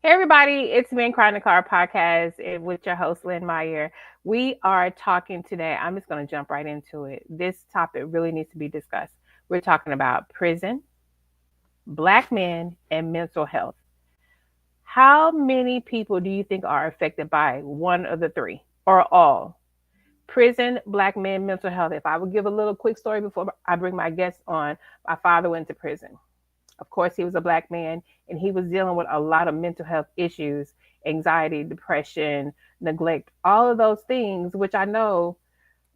Hey everybody, it's Me and Cry in the Car podcast with your host Lynn Meyer. We are talking today. I'm just going to jump right into it. This topic really needs to be discussed. We're talking about prison, black men, and mental health. How many people do you think are affected by one of the three or all? Prison, black men, mental health. If I would give a little quick story before I bring my guest on, my father went to prison. Of course, he was a black man and he was dealing with a lot of mental health issues, anxiety, depression, neglect, all of those things, which I know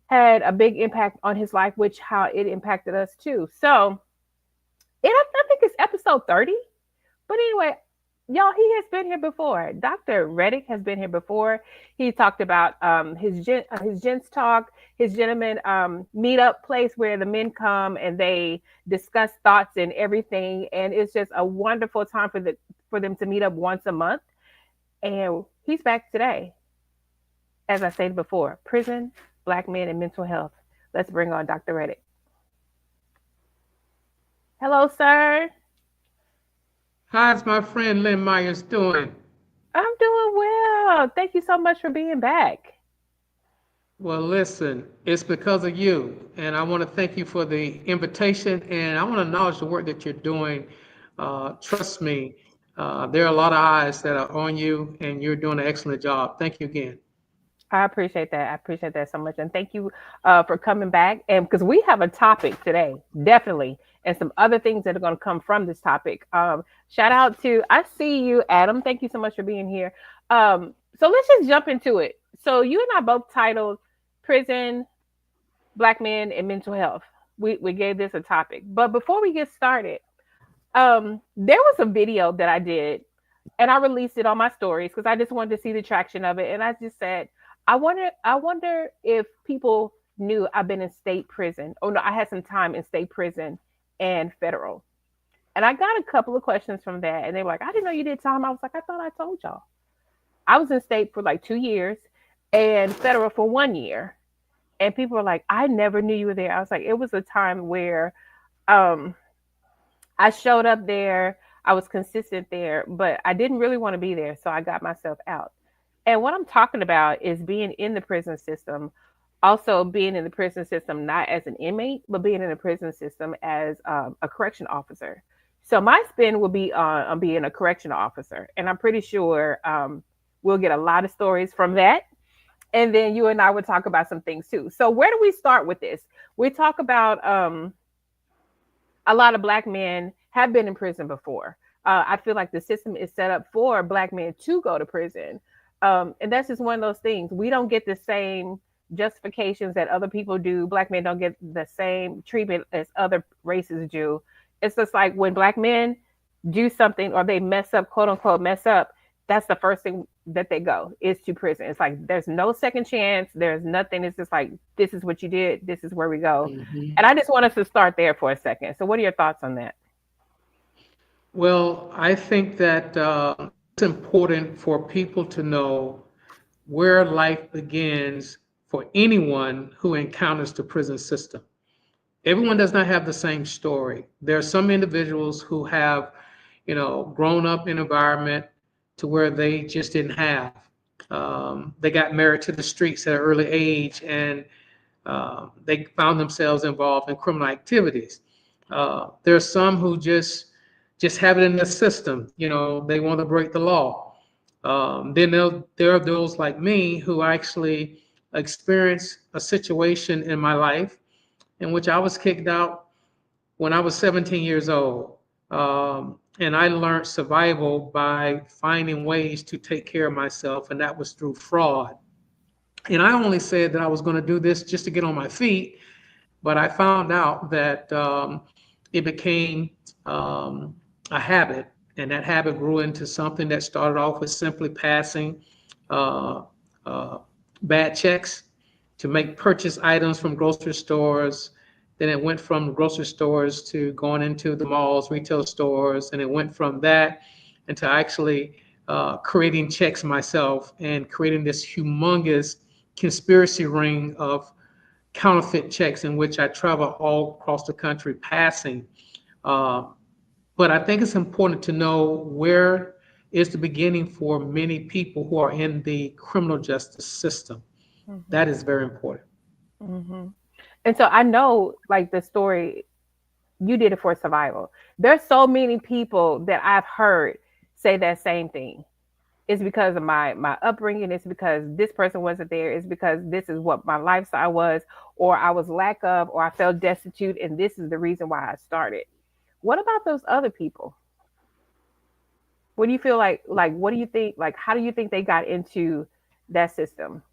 had a big impact on his life, which how it impacted us too. So I think it's episode 30. But anyway, y'all, he has been here before. Dr. Reddick has been here before. He talked about his gents talk, his gentleman meetup place where the men come and they discuss thoughts and everything. And it's just a wonderful time for them to meet up once a month. And he's back today. As I said before, prison, black men, and mental health. Let's bring on Dr. Reddick. Hello, sir. How's my friend Lynn Myers doing? I'm doing well. Thank you so much for being back. Well, listen, it's because of you, and I want to thank you for the invitation, and I want to acknowledge the work that you're doing. Trust me, there are a lot of eyes that are on you, and you're doing an excellent job. Thank you again. I appreciate that. I appreciate that so much. And thank you for coming back. And because we have a topic today, definitely, and some other things that are going to come from this topic. Shout out to, I see you, Adam. Thank you so much for being here. So let's just jump into it. So you and I both titled Prison, Black Men, and Mental Health. We gave this a topic. But before we get started, there was a video that I did and I released it on my stories because I just wanted to see the traction of it. And I just said, I wonder if people knew I've been in state prison. Oh no, I had some time in state prison and federal. And I got a couple of questions from that. And they were like, I didn't know you did time. I was like, I thought I told y'all. I was in state for like 2 years and federal for 1 year. And people were like, I never knew you were there. I was like, it was a time where um I showed up there, I was consistent there, but I didn't really want to be there. So I got myself out. And what I'm talking about is being in the prison system, also being in the prison system, not as an inmate, but being in the prison system as a correction officer. So my spin will be on being a correction officer. And I'm pretty sure we'll get a lot of stories from that. And then you and I would talk about some things too. So where do we start with this? We talk about a lot of black men have been in prison before. I feel like the system is set up for black men to go to prison. And that's just one of those things. We don't get the same justifications that other people do. Black men don't get the same treatment as other races do. It's just like when black men do something or they mess up, quote unquote, mess up, that's the first thing that they go is to prison. It's like there's no second chance. There's nothing. It's just like, this is what you did. This is where we go. Mhm. And I just want us to start there for a second. So, what are your thoughts on that? Well, I think that it's important for people to know where life begins for anyone who encounters the prison system. Everyone does not have the same story. There are some individuals who have, grown up in an environment to where they just didn't have. They got married to the streets at an early age and they found themselves involved in criminal activities. There are some who just have it in the system. They want to break the law. Then there are those like me who actually experienced a situation in my life in which I was kicked out when I was 17 years old. And I learned survival by finding ways to take care of myself, and that was through fraud. And I only said that I was going to do this just to get on my feet, but I found out that it became a habit, and that habit grew into something that started off with simply passing uh, uh, bad checks to make purchase items from grocery stores. Then it went from grocery stores to going into the malls, retail stores, and it went from that into actually creating checks myself and creating this humongous conspiracy ring of counterfeit checks in which I travel all across the country passing. Uh, but I think it's important to know where is the beginning for many people who are in the criminal justice system. Hmm. That is very important. Hmm. And so I know, like the story, you did it for survival. There's so many people that I've heard say that same thing. It's because of my upbringing. It's because this person wasn't there. It's because this is what my lifestyle was, or I was lack of, or I felt destitute, and this is the reason why I started. What about those other people? What do you feel like? Like, what do you think? Like, how do you think they got into that system?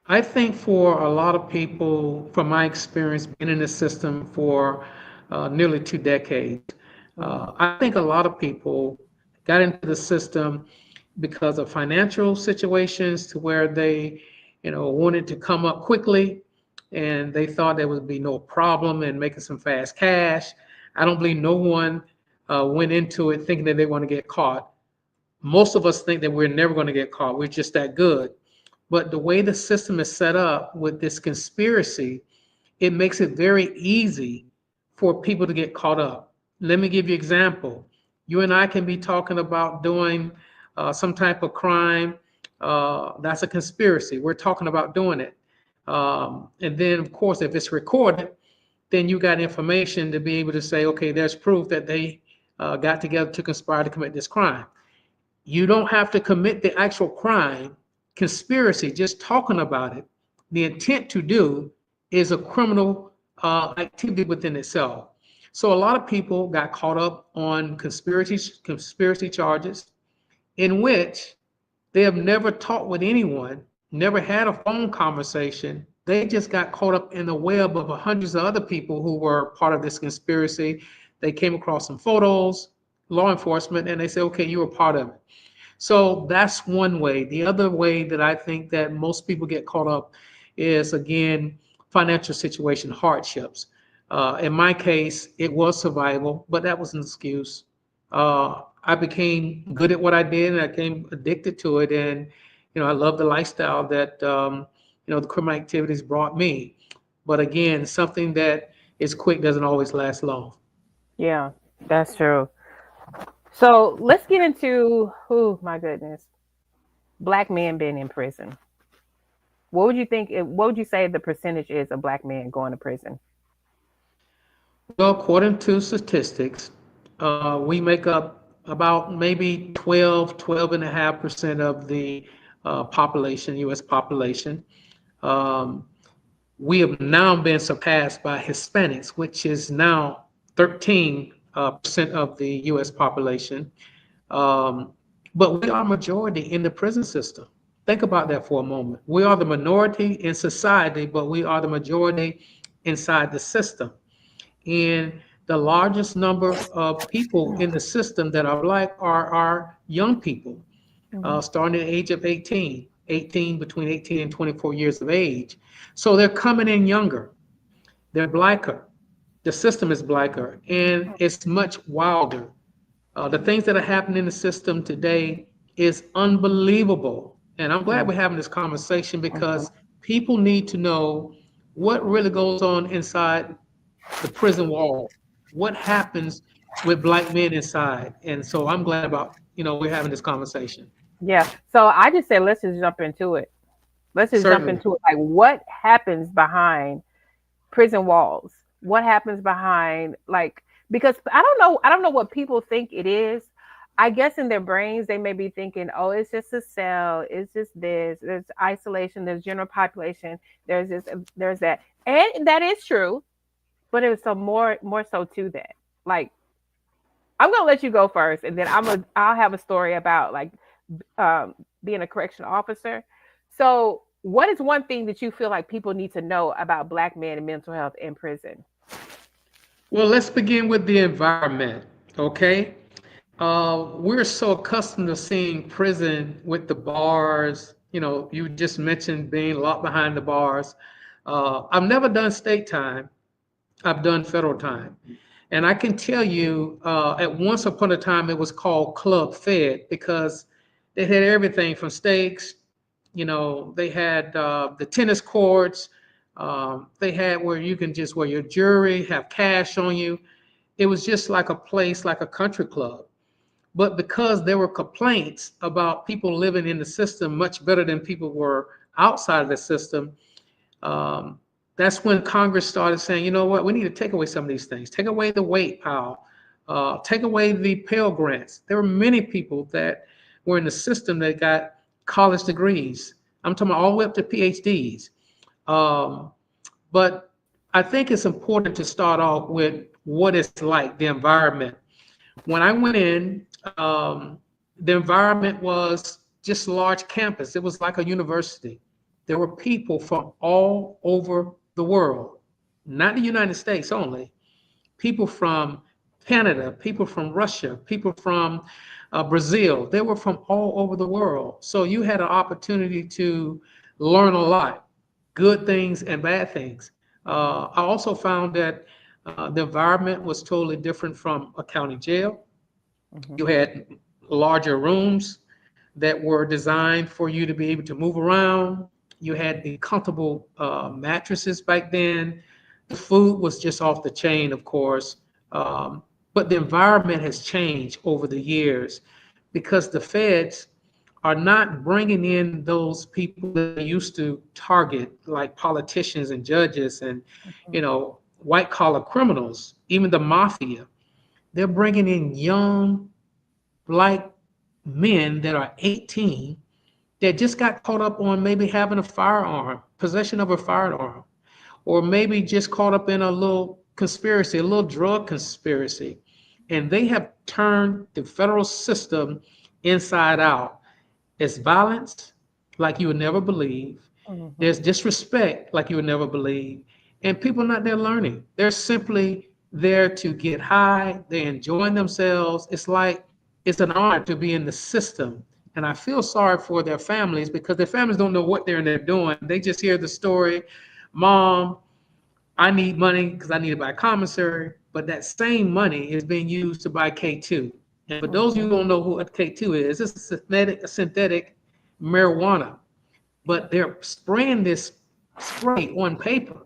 I think for a lot of people, from my experience being in the system for nearly 2 decades, Mm-hmm. I think a lot of people got into the system because of financial situations to where they, wanted to come up quickly and they thought there would be no problem in making some fast cash. I don't believe no one went into it thinking that they want to get caught. Most of us think that we're never going to get caught. We're just that good. But the way the system is set up with this conspiracy, it makes it very easy for people to get caught up. Let me give you an example. You and I can be talking about doing some type of crime. That's a conspiracy. We're talking about doing it. And then, of course, if it's recorded, then you got information to be able to say, okay, there's proof that they got together to conspire to commit this crime. You don't have to commit the actual crime. Conspiracy, just talking about it, the intent to do is a criminal activity within itself. So a lot of people got caught up on conspiracy charges in which they have never talked with anyone, never had a phone conversation. They just got caught up in the web of hundreds of other people who were part of this conspiracy. They came across some photos, law enforcement, and they said, okay, you were part of it. So that's one way. The other way that I think that most people get caught up is, again, financial situation, hardships. In my case, it was survival, but that was an excuse. I became good at what I did, and I became addicted to it. And I love the lifestyle that the criminal activities brought me. But again, something that is quick doesn't always last long. Yeah, that's true. So let's get into, oh my goodness, black men being in prison. What would you think? What would you say the percentage is of black men going to prison? Well, according to statistics, we make up about maybe 12.5% of the population, U.S. population. Um, we have now been surpassed by Hispanics, which is now 13% of the U.S. population. Um, but we are majority in the prison system. Think about that for a moment. We are the minority in society, but we are the majority inside the system. And the largest number of people in the system that are black are our young people, Mm-hmm. starting at the age of 18, between 18 and 24 years of age. So they're coming in younger. They're blacker. The system is blacker, and it's much wilder. The things that are happening in the system today is unbelievable. And I'm glad Yeah. we're having this conversation Mm-hmm. because people need to know what really goes on inside the prison wall. What happens with black men inside? And so I'm glad about, we're having this conversation. Yeah. So I just said, let's just jump into it. Let's just jump Certainly. into it. Like, what happens behind prison walls? What happens behind, like, because I don't know what people think it is. I guess in their brains they may be thinking, oh, it's just a cell, it's just this, there's isolation, there's general population, there's this, there's that. And that is true, but it was so more so to that. Like, I'm gonna let you go first, and then I'll have a story about like being a correction officer. So, what is one thing that you feel like people need to know about black men and mental health in prison? Well, let's begin with the environment, okay? We're so accustomed to seeing prison with the bars. You just mentioned being locked behind the bars. I've never done state time. I've done federal time. And I can tell you, at once upon a time, it was called Club Fed because they had everything from steaks. They had the tennis courts. They had where you can just wear your jewelry, have cash on you. It was just like a place, like a country club. But because there were complaints about people living in the system much better than people were outside of the system, um, that's when Congress started saying, you know what, we need to take away some of these things, take away the weight pile, take away the Pell Grants. There were many people that were in the system that got college degrees. I'm talking about all the way up to PhDs. Um, but I think it's important to start off with what it's like, the environment. When I went in, the environment was just a large campus. It was like a university. There were people from all over the world, not the United States only, people from Canada, people from Russia, people from Brazil. They were from all over the world. So you had an opportunity to learn a lot, good things and bad things. I also found that the environment was totally different from a county jail. Mm-hmm. You had larger rooms that were designed for you to be able to move around. You had the comfortable mattresses back then. The food was just off the chain, of course. Um, but the environment has changed over the years because the feds are not bringing in those people that they used to target, like politicians and judges and, Mm-hmm. you know, white collar criminals, even the mafia. They're bringing in young black men that are 18 that just got caught up on maybe having a firearm, possession of a firearm, or maybe just caught up in a little conspiracy, a little drug conspiracy. And they have turned the federal system inside out. There's violence like you would never believe. Mm-hmm. There's disrespect like you would never believe. And people are not there learning. They're simply there to get high. They're enjoying themselves. It's like it's an honor to be in the system. And I feel sorry for their families because their families don't know what they're in there doing. They just hear the story, Mom, I need money because I need to buy commissary, but that same money is being used to buy K2. And for those of you Mm-hmm. who don't know what K2 is, it's a synthetic marijuana, but they're spraying this spray on paper.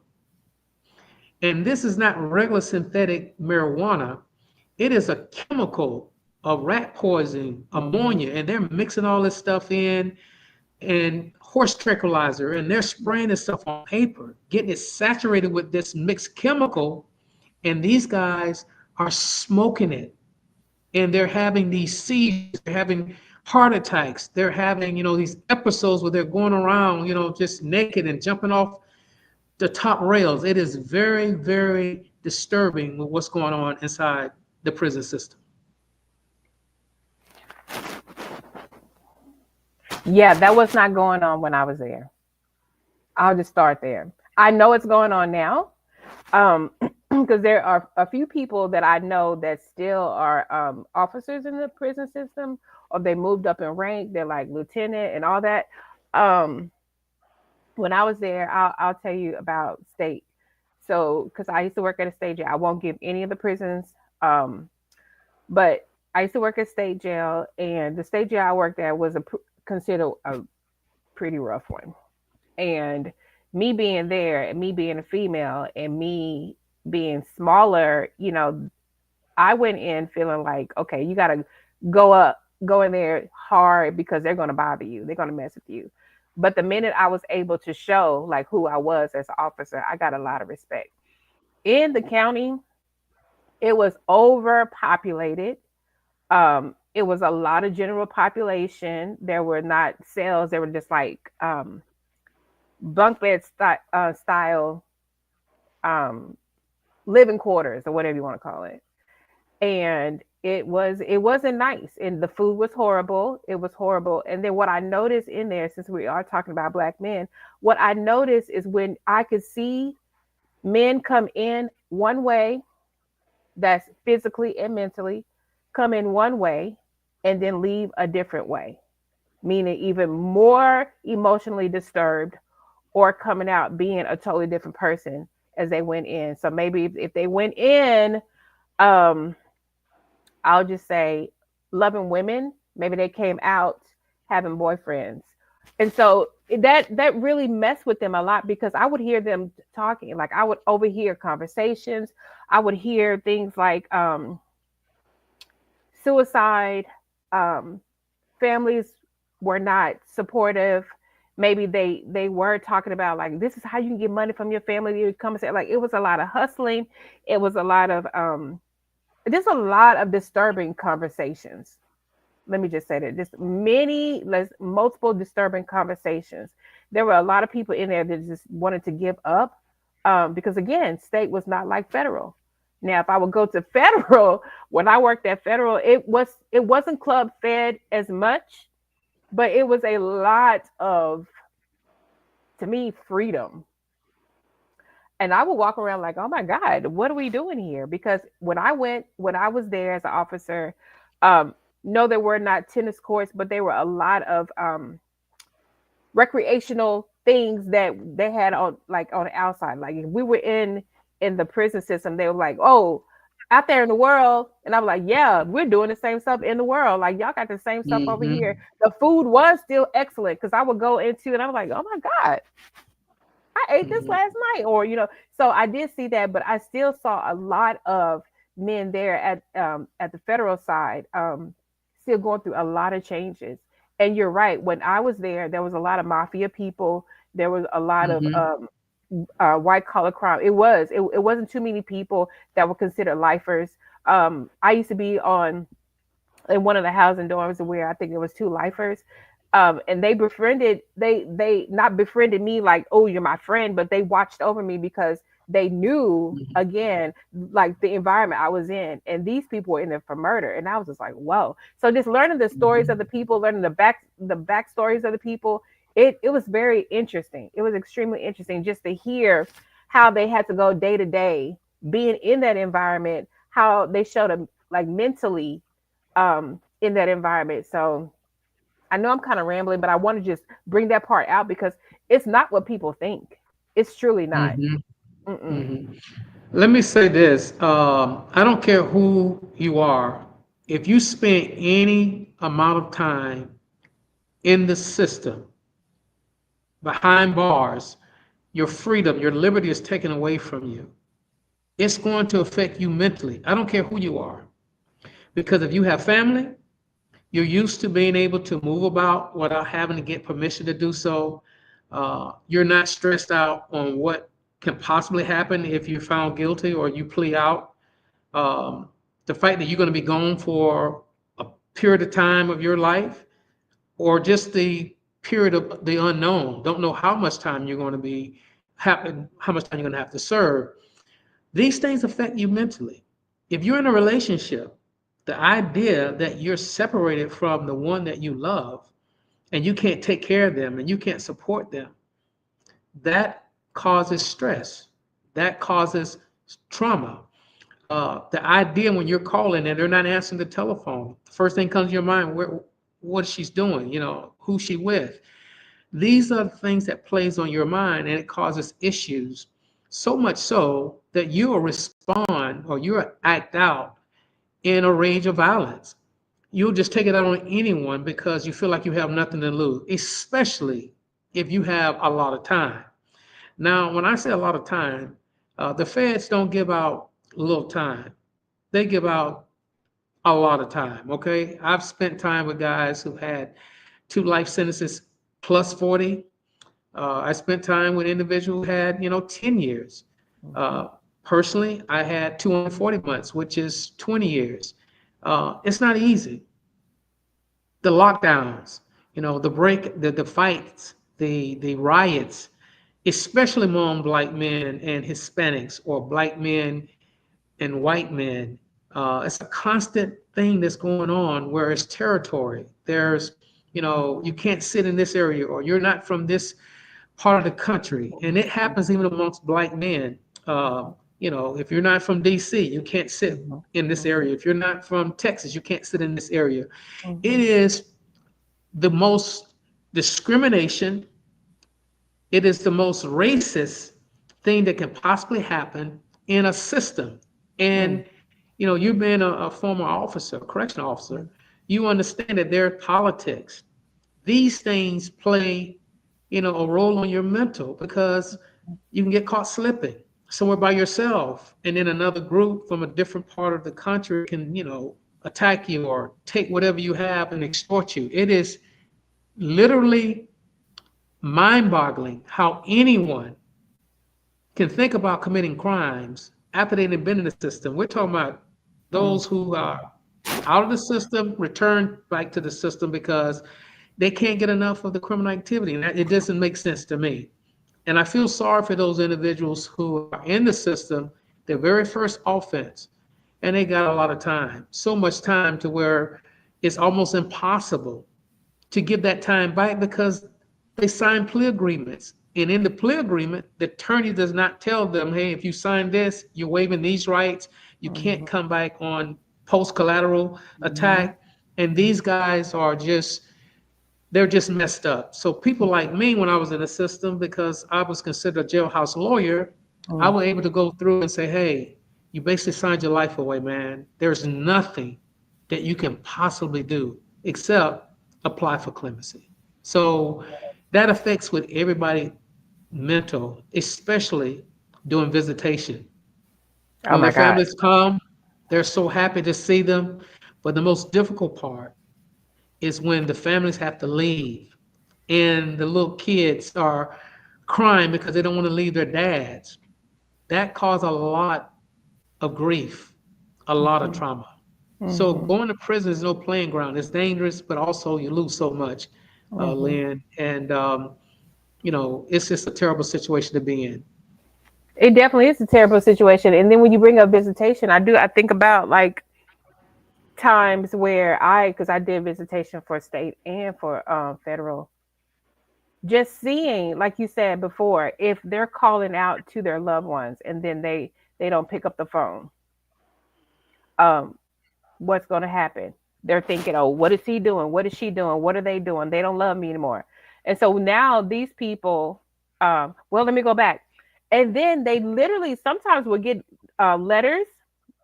And this is not regular synthetic marijuana. It is a chemical, a rat poison, Mm-hmm. ammonia, and they're mixing all this stuff in and horse tranquilizer, and they're Yeah. spraying this stuff on paper, getting it saturated with this mixed chemical, and these guys are smoking it, and they're having these seizures, they're having heart attacks, they're having, you know, these episodes where they're going around, you know, just naked and jumping off the top rails. It is very, very disturbing with what's going on inside the prison system. Yeah, that was not going on when I was there. I'll just start there. I know it's going on now. Um, because there are a few people that I know that still are officers in the prison system, or they moved up in rank. They're like lieutenant and all that. Um, when I was there, I'll tell you about state. So, because I used to work at a state jail, I won't give any of the prisons. Um, but I used to work at state jail, and the state jail I worked at was considered a pretty rough one. And me being there, and me being a female, and me being smaller, I went in feeling like, okay, you got to go in there hard because they're going to bother you. They're going to mess with you. But the minute I was able to show like who I was as an officer, I got a lot of respect. In the county, it was overpopulated. It was a lot of general population. There were not cells. There were just like bunk bed style um, living quarters or whatever you want to call it. And it wasn't nice, and the food was horrible. It was horrible. And then what I noticed in there, since we are talking about black men, what I noticed is when I could see men come in one way, that's physically and mentally, come in one way and then leave a different way, meaning even more emotionally disturbed, or coming out being a totally different person as they went in. So maybe if they went in, um I'll just say loving women. Maybe they came out having boyfriends. And so that really messed with them a lot, because I would hear them talking. Like I would overhear conversations. I would hear things like suicide. um, families were not supportive. Maybe they were talking about like this is how you can get money from your family. You come and say like it was a lot of hustling. It was a lot of just a lot of disturbing conversations. Let me just say that just many less multiple disturbing conversations. There were a lot of people in there that just wanted to give up because again, state was not like federal. Now, if I would go to federal, when I worked at federal, it wasn't club fed as much, but it was a lot of, to me, freedom. And I would walk around like, oh my God, what are we doing here? Because when I was there as an officer, um, no, there were not tennis courts, but there were a lot of recreational things that they had on like on the outside. Like if we were in the prison system, they were like, oh, out there in the world, and I'm like, yeah, we're doing the same stuff in the world. Like y'all got the same stuff over here. Mm-hmm. The food was still excellent because I would go into and I'm like, oh my God, I ate this Mm-hmm. last night, or so I did see that, but I still saw a lot of men there at the federal side, still going through a lot of changes. And you're right, when I was there was a lot of mafia people. There was a lot of Mm-hmm. white collar crime. It wasn't too many people that were considered lifers. I used to be on in one of the housing dorms where I think there was two lifers. And they not befriended me like, oh, you're my friend, but they watched over me because they knew again like the environment I was in, and these people were in there for murder, and I was just like, whoa. So just learning the stories of the Mm-hmm. people, learning the backstories of the people, it was very interesting. It was extremely interesting just to hear how they had to go day to day being in that environment, how they showed them like mentally in that environment. So I know I'm kind of rambling, but I want to just bring that part out because it's not what people think. It's truly not. Mm-hmm. Mm-mm. Mm-hmm. Let me say this. I don't care who you are. If you spend any amount of time in the system, behind bars, your freedom, your liberty is taken away from you. It's going to affect you mentally. I don't care who you are. Because if you have family, you're used to being able to move about without having to get permission to do so. You're not stressed out on what can possibly happen if you're found guilty or you plea out. Um, the fact that you're going to be gone for a period of time of your life, or just the period of the unknown, don't know how much time you're going to be happen, how much time you're going to have to serve. These things affect you mentally. If you're in a relationship, the idea that you're separated from the one that you love and you can't take care of them and you can't support them, that causes stress. That causes trauma. The idea when you're calling and they're not answering the telephone, the first thing comes to your mind, what she's doing, who's she with? These are the things that plays on your mind, and it causes issues. So much so that you will respond or you'll act out in a range of violence. You'll just take it out on anyone because you feel like you have nothing to lose, especially if you have a lot of time. Now, when I say a lot of time, the feds don't give out little time. They give out a lot of time. Okay. I've spent time with guys who had two life sentences plus 40. I spent time with individuals who had, 10 years. Mm-hmm. Uh, Personally, I had 240 months, which is 20 years. It's not easy. The lockdowns, the fights, the riots, especially among black men and Hispanics, or black men and white men. It's a constant thing that's going on where it's territory. There's, you can't sit in this area, or you're not from this part of the country. And it happens even amongst black men. Uh, if you're not from DC, you can't sit Mm-hmm. in this Mm-hmm. area. If you're not from Texas, you can't sit in this area. It Mm-hmm. is the most discrimination. It is the most racist thing that can possibly happen in a system. Mm-hmm. And, you being a former officer, a correctional officer, you understand that there are politics. These things play, a role on your mental, because you can get caught slipping somewhere by yourself, and then another group from a different part of the country can, attack you or take whatever you have and extort you. It is literally mind-boggling how anyone can think about committing crimes after they've been in the system. We're talking about Mm. those who are out of the system, return back to the system because they can't get enough of the criminal activity. And it doesn't make sense to me. And I feel sorry for those individuals who are in the system, their very first offense, and they got a lot of time, so much time to where it's almost impossible to give that time back because they signed plea agreements. And in the plea agreement, the attorney does not tell them, hey, if you sign this, you're waiving these rights. You can't Mhm. come back on post collateral Mhm. attack. And these guys are just, they're just messed up. So people like me, when I was in the system, because I was considered a jailhouse lawyer, I Mm. was able to go through and say, hey, you basically signed your life away, man. There's nothing that you can possibly do except apply for clemency. So that affects with everybody mental, especially during visitation. Oh When their my God. families come, they're so happy to see them. But the most difficult part is when the families have to leave and the little kids are crying because they don't want to leave their dads. That caused a lot of grief, a lot of Mhm. trauma. So Mhm. going to prison is no playing ground. It's dangerous, but also you lose so much, Mhm. Lynn. And it's just a terrible situation to be in. It definitely is a terrible situation. And then when you bring up visitation, I think about like times where because I did visitation for state and for federal, just seeing, like you said before, if they're calling out to their loved ones and then they don't pick up the phone, um, what's going to happen? They're thinking, oh, what is he doing? What is she doing? What are they doing? They don't love me anymore. And so now these people, well, let me go back. And then they literally sometimes would get letters.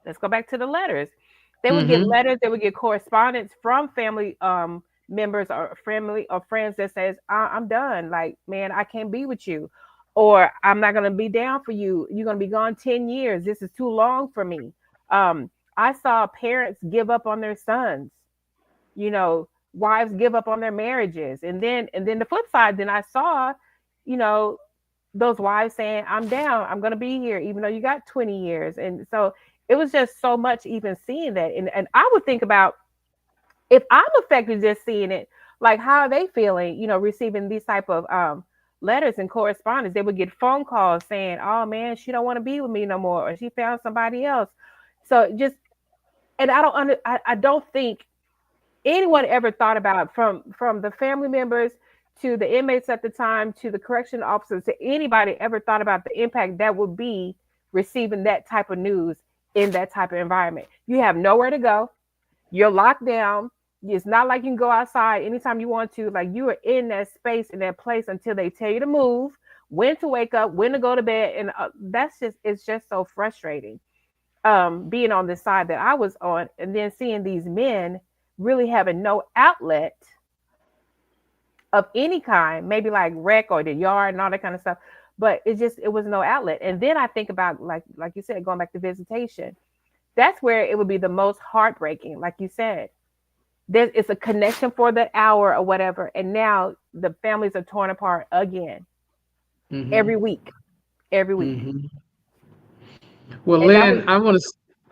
Let's go back to the letters. They would get Mm-hmm. letters. They would get correspondence from family members or family or friends that says, I'm done. Like, man, I can't be with you. Or I'm not going to be down for you. You're going to be gone 10 years. This is too long for me. I saw parents give up on their sons, wives give up on their marriages. And then the flip side, then I saw, you know, those wives saying, I'm down, I'm gonna be here, even though you got 20 years. And so it was just so much even seeing that. And I would think about if I'm affected just seeing it, like how are they feeling, receiving these type of letters and correspondence. They would get phone calls saying, oh man, she don't want to be with me no more, or she found somebody else. So just and I don't think anyone ever thought about from the family members to the inmates at the time to the correction officers to anybody ever thought about the impact that would be receiving that type of news in that type of environment. You have nowhere to go. You're locked down. It's not like you can go outside anytime you want to. Like you are in that space in that place until they tell you to move, when to wake up, when to go to bed, and it's just so frustrating being on the side that I was on, and then seeing these men really having no outlet of any kind, maybe like rec or the yard and all that kind of stuff. But it was no outlet. And then I think about like you said, going back to visitation. That's where it would be the most heartbreaking, like you said. It's a connection for that hour or whatever, and now the families are torn apart again Mm-hmm. every week, every week. Mm-hmm. Well, And that was Lynn,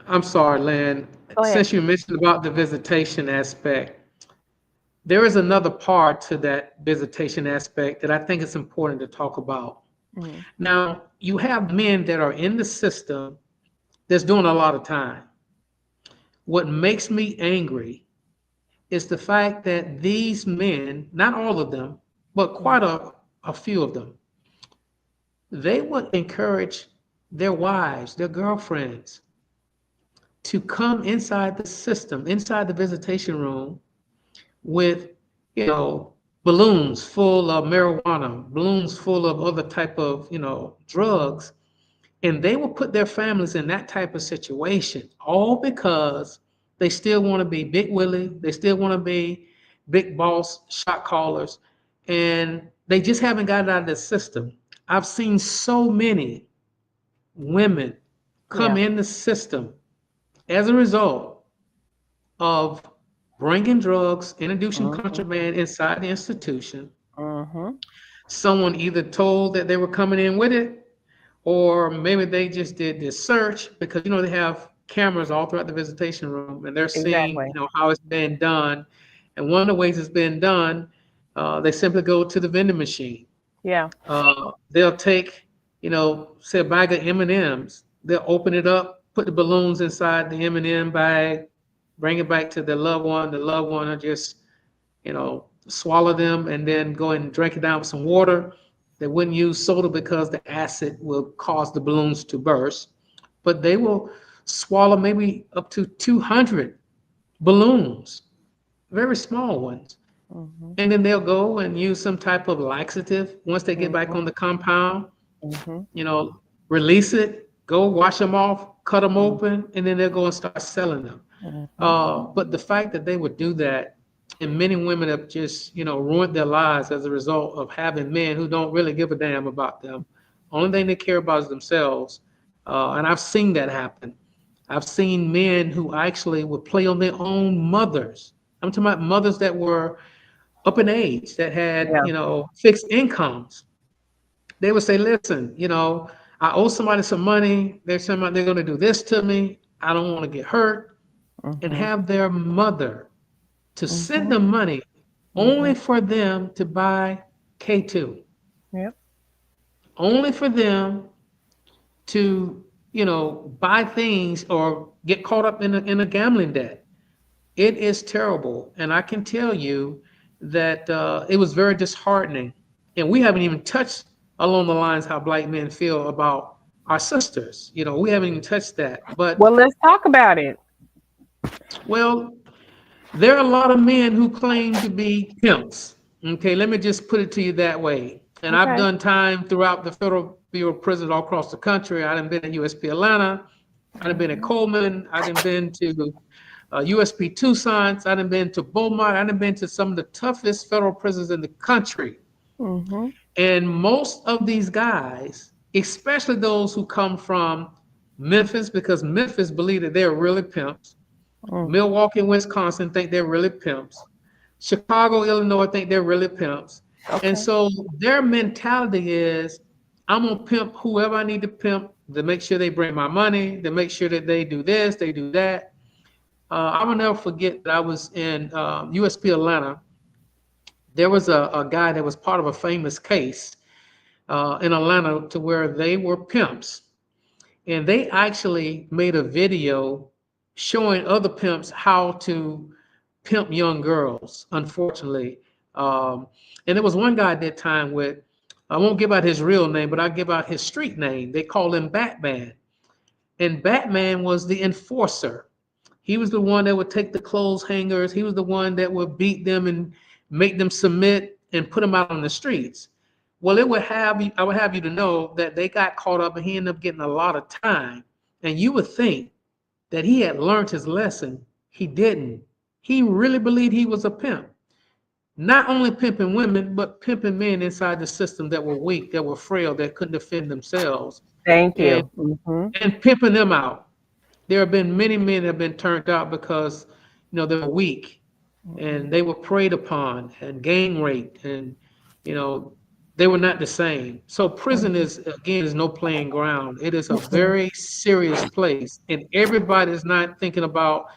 I'm sorry, Lynn, go ahead. since you mentioned about the visitation aspect, there is another part to that visitation aspect that I think it's important to talk about. Mm-hmm. Now, you have men that are in the system that's doing a lot of time. What makes me angry is the fact that these men, not all of them, but quite a few of them, they would encourage their wives, their girlfriends, to come inside the system, inside the visitation room with, balloons full of marijuana, balloons full of other type of, drugs. And they will put their families in that type of situation, all because they still want to be Big Willie, they still want to be big boss shot callers, and they just haven't gotten out of the system. I've seen so many women come Yeah. in the system as a result of bringing drugs, introducing Mhm. contraband inside the institution. Mhm. Someone either told that they were coming in with it, or maybe they just did this search because they have cameras all throughout the visitation room, and they're seeing Exactly. how it's been done. And one of the ways it's been done, they simply go to the vending machine. Yeah. They'll take, say a bag of M&Ms. They'll open it up, put the balloons inside the M&M bag, bring it back to the loved one. The loved one will just, swallow them and then go and drink it down with some water. They wouldn't use soda because the acid will cause the balloons to burst, but they will swallow maybe up to 200 balloons, very small ones. Mhm. And then they'll go and use some type of laxative once they get back Mhm. on the compound, Mhm. you know, release it, go wash them off, cut them Mhm. open, and then they'll go and start selling them. Mhm. But the fact that they would do that, and many women have just, ruined their lives as a result of having men who don't really give a damn about them. Only thing they care about is themselves. And I've seen that happen. I've seen men who actually would play on their own mothers. I'm talking about mothers that were up in age, that had, Yeah. fixed incomes. They would say, listen, I owe somebody some money. They're going to do this to me. I don't want to get hurt. And Mhm. have their mother to send Mhm. them money only Mhm. for them to buy K2, Yep. only for them to, buy things or get caught up in a gambling debt. It is terrible. And I can tell you that it was very disheartening. And we haven't even touched along the lines how black men feel about our sisters. We haven't even touched that. But, Well, let's talk about it. well, there are a lot of men who claim to be pimps. Okay, let me just put it to you that way. And I've Okay. done time throughout the Federal Bureau of Prisons all across the country. I've been at USP Atlanta. I've been at Mhm. Coleman. I've been to USP Tucson. I've been to Beaumont. I've been to some of the toughest federal prisons in the country. Mhm. And most of these guys, especially those who come from Memphis, because Memphis believe that they're really pimps. Mm. Milwaukee and Wisconsin think they're really pimps. Chicago, Illinois think they're really pimps. And Okay. so their mentality is, I'm gonna pimp whoever I need to pimp to make sure they bring my money, to make sure that they do this, they do that. I will never forget that I was in USP Atlanta. There was a guy that was part of a famous case in Atlanta to where they were pimps. And they actually made a video showing other pimps how to pimp young girls, unfortunately. Um, and there was one guy at that time with, I won't give out his real name, but I'll give out his street name. They called him Batman. And Batman was the enforcer. He was the one that would take the clothes hangers. He was the one that would beat them and make them submit and put them out on the streets. Well, I would have you to know that they got caught up and he ended up getting a lot of time. And you would think that he had learned his lesson. He didn't. He really believed he was a pimp. Not only pimping women, but pimping men inside the system that were weak, that were frail, that couldn't defend themselves, Thank and you. Mhm. and pimping them out. There have been many men that have been turned out because they were weak Mhm. and they were preyed upon and gang raped, and you know they were not the same. So prison Mhm. is no playing ground. It is a Mhm. very serious place, and everybody is not thinking about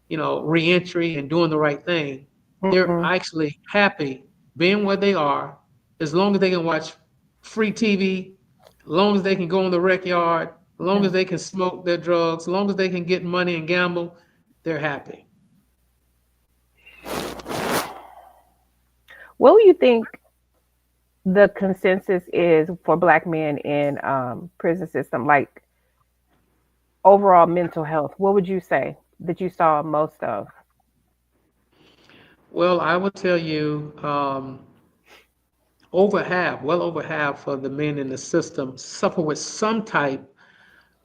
reentry and doing the right thing. They're Mm-mm. actually happy being where they are, as long as they can watch free TV, as long as they can go in the rec yard, as long Yeah. as they can smoke their drugs, as long as they can get money and gamble, they're happy. What do you think the consensus is for black men in prison system, like overall mental health? What would you say that you saw most of? Well, I would tell you, well over half of the men in the system suffer with some type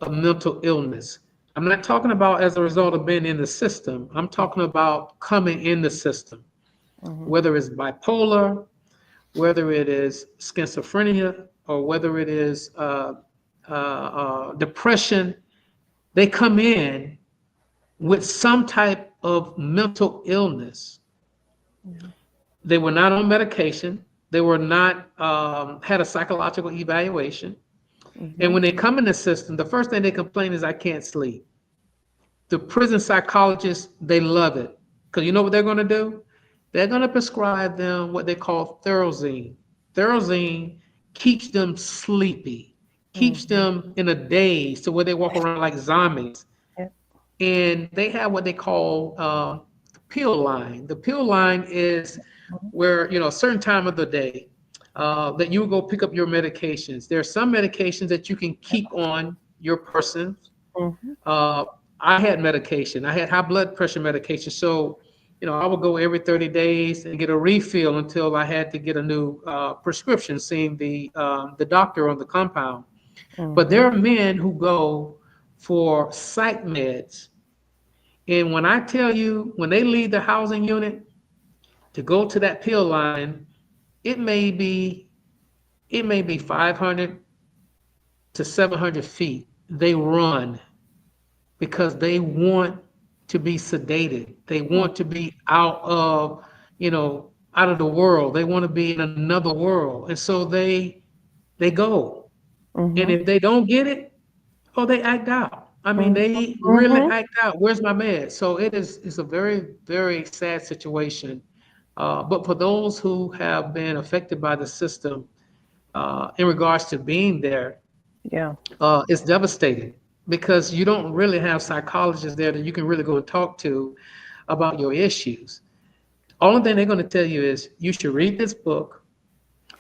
of mental illness. I'm not talking about as a result of being in the system. I'm talking about coming in the system, Mm-hmm. whether it's bipolar, whether it is schizophrenia, or whether it is depression. They come in with some type of mental illness. Mhm. They were not on medication. They were not had a psychological evaluation. And Mhm. when they come in the system, the first thing they complain is, I can't sleep. The prison psychologists, they love it. Because you know what they're going to do? They're going to prescribe them what they call Therozine. Therozine keeps them sleepy, keeps Mhm. them in a daze to where they walk around like zombies. Yeah. And they have what they call the pill line. The pill line is Mhm. where, a certain time of the day that you go pick up your medications. There are some medications that you can Yeah. keep on your person. Mhm. uh, I had medication. I had high blood pressure medication. So, I would go every 30 days and get a refill until I had to get a new prescription, seeing the doctor on the compound. But there Mhm. are men who go for psych meds. And when I tell you, when they leave the housing unit to go to that pill line, it may be it may be 500 to 700 feet. They run because they want to be sedated. They want to be out of the world. They want to be in another world. And so they go. And Mhm. if they don't get it, oh, they act out. I mean, Mhm. they really Mhm. act out. Where's my med? So it's a very, very sad situation. But for those who have been affected by the system in regards to being there, Yeah. it's devastating because you don't really have psychologists there that you can really go and talk to about your issues. Only thing they're going to tell you is you should read this book,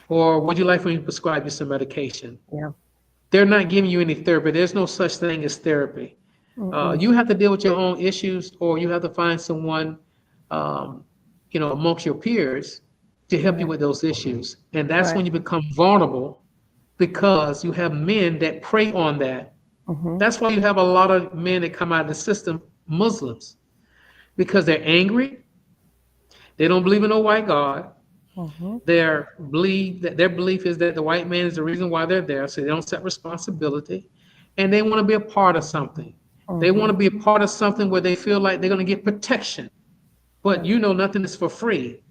or would you like for me to prescribe you some medication? Yeah. They're not giving you any therapy. There's no such thing as therapy. Mm-mm. You have to deal with your own issues, or you have to find someone, um, amongst your peers to help you Right. with those issues. And that's Right. when you become vulnerable because you have men that prey on that. Mhm. That's why you have a lot of men that come out of the system, Muslims, because they're angry. They don't believe in no white God. Mhm. Their belief is that the white man is the reason why they're there, so they don't set responsibility, and they want to be a part of something. They want to Mhm. be a part of something where they feel like they're going to get protection. But Yes. nothing is for free,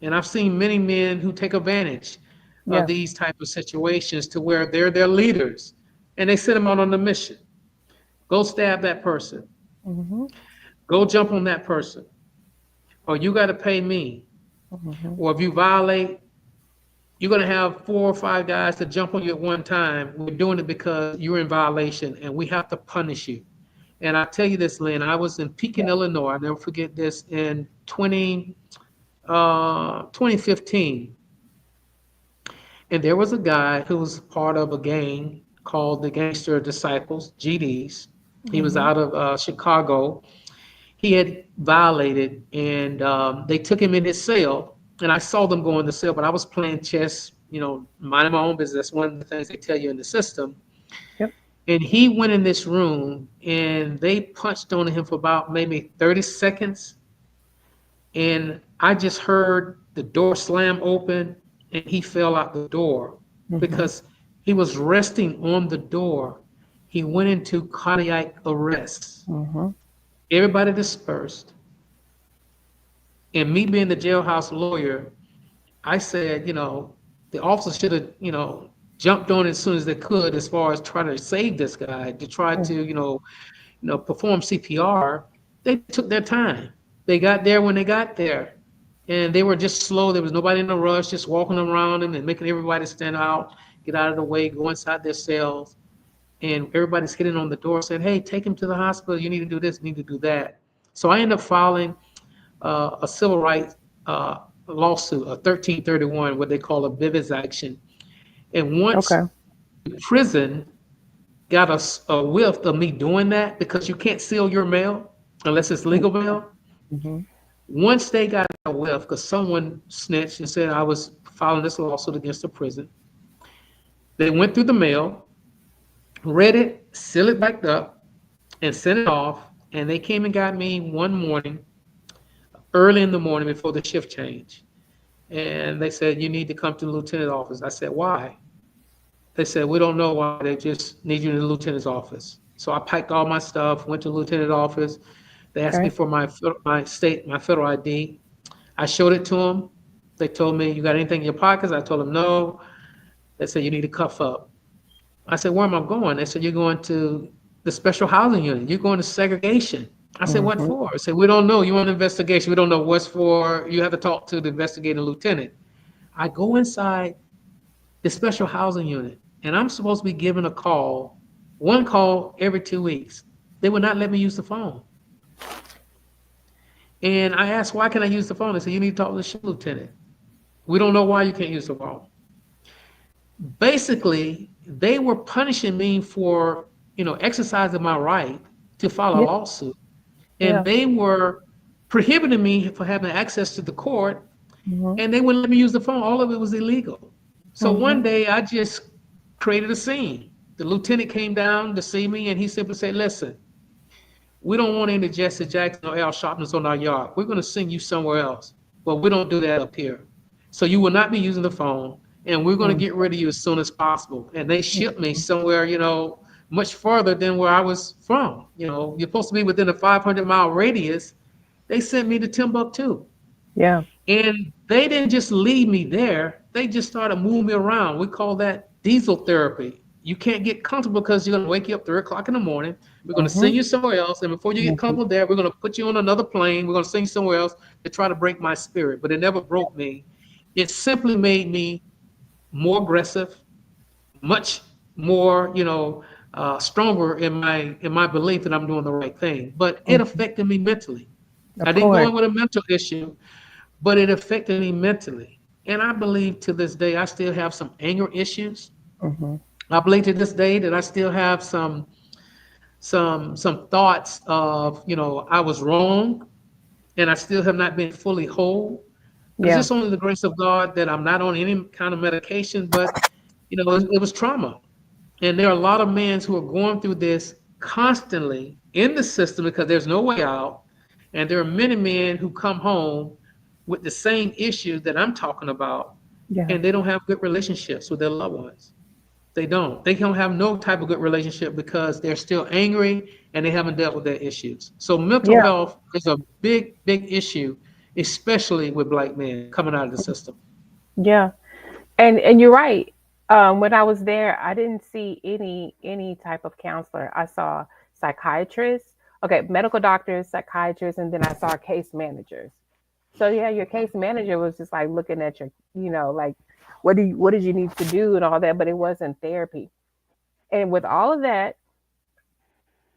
and I've seen many men who take advantage of Yes. these type of situations to where they're their leaders, and they send them out on a mission. Go stab that person. Mhm. Go jump on that person, or you got to pay me. Mhm. Or if you violate, you're going to have 4 or 5 guys to jump on you at one time. We're doing it because you're in violation and we have to punish you. And I tell you this, Lynn, I was in Pekin, Yeah. Illinois. I'll never forget this in 2015. And there was a guy who was part of a gang called the Gangster Disciples, GDs. He was Mhm. out of Chicago. He had violated, and they took him in his cell. And I saw them go in the cell, but I was playing chess, minding my own business. That's one of the things they tell you in the system. Yep. And he went in this room, and they punched on him for about maybe 30 seconds. And I just heard the door slam open, and he fell out the door Mhm. because he was resting on the door. He went into cardiac arrest. Mhm. Everybody dispersed. And me being the jailhouse lawyer, I said, the officers should have, jumped on it as soon as they could, as far as trying to save this guy, to try to, Mhm. perform CPR. They took their time. They got there when they got there, and they were just slow. There was nobody in a rush, just walking around them and making everybody stand out, get out of the way, go inside their cells. And everybody's hitting on the door, saying, "Hey, take him to the hospital. You need to do this, you need to do that." So I ended up filing a civil rights lawsuit, a 1331, what they call a Bivens action. And once Okay. the prison got a whiff of me doing that, because you can't seal your mail unless it's legal mail. Mhm. Once they got a whiff, because someone snitched and said I was filing this lawsuit against the prison, they went through the mail, read it, sealed it back up, and sent it off. And they came and got me one morning, early in the morning before the shift change. And they said, "You need to come to the lieutenant's office." I said, "Why?" They said, "We don't know why. They just need you in the lieutenant's office." So I packed all my stuff, went to the lieutenant's office. They asked me Okay. for my federal ID. I showed it to them. They told me, "You got anything in your pockets?" I told them no. They said, "You need to cuff up." I said, "Where am I going?" They said, "You're going to the special housing unit. You're going to segregation." I said, "What Mm-hmm. for?" I said, "We don't know. You want an investigation. We don't know what's for. You have to talk to the investigating lieutenant." I go inside the special housing unit, and I'm supposed to be given a call, one call every 2 weeks. They would not let me use the phone. And I asked, "Why can I use the phone?" They said, "You need to talk to the shift lieutenant. We don't know why you can't use the phone." Basically, they were punishing me for, exercising my right to file a Yeah. lawsuit. And Yeah. they were prohibiting me from having access to the court, Mm-hmm. and they wouldn't let me use the phone. All of it was illegal. So Mm-hmm. one day I just created a scene. The lieutenant came down to see me, and he simply said, "Listen, we don't want any Jesse Jackson or Al Sharpness on our yard. We're going to send you somewhere else. But we don't do that up here. So you will not be using the phone, and we're going to get rid of you as soon as possible." And they shipped me somewhere, much further than where I was from. You're supposed to be within a 500-mile radius. They sent me to Timbuktu. Yeah. And they didn't just leave me there, they just started moving me around. We call that diesel therapy. You can't get comfortable because you're going to wake you up 3 o'clock in the morning. We're going to Mm-hmm. send you somewhere else. And before you get Mm-hmm. comfortable there, we're going to put you on another plane. We're going to send you somewhere else to try to break my spirit. But it never broke me. It simply made me more aggressive, much more, stronger in my belief that I'm doing the right thing. But it Mm-hmm. affected me mentally. Of I didn't go course. in with a mental issue, but it affected me mentally. And I believe to this day, I still have some anger issues. Mm-hmm. I believe to this day that I still have some thoughts of, I was wrong, and I still have not been fully whole. But it's Yeah. just only the grace of God that I'm not on any kind of medication, but it was trauma. And there are a lot of men who are going through this constantly in the system because there's no way out. And there are many men who come home with the same issues that I'm talking about, Yeah. and they don't have good relationships with their loved ones. They don't. They don't have no type of good relationship because they're still angry and they haven't dealt with their issues. So mental Yeah. health is a big, big issue, especially with black men coming out of the system. Yeah. And you're right. When I was there, I didn't see any type of counselor. I saw psychiatrists, okay, medical doctors, psychiatrists, and then I saw case managers. So yeah, your case manager was just like looking at your, like what did you need to do and all that, but it wasn't therapy. And with all of that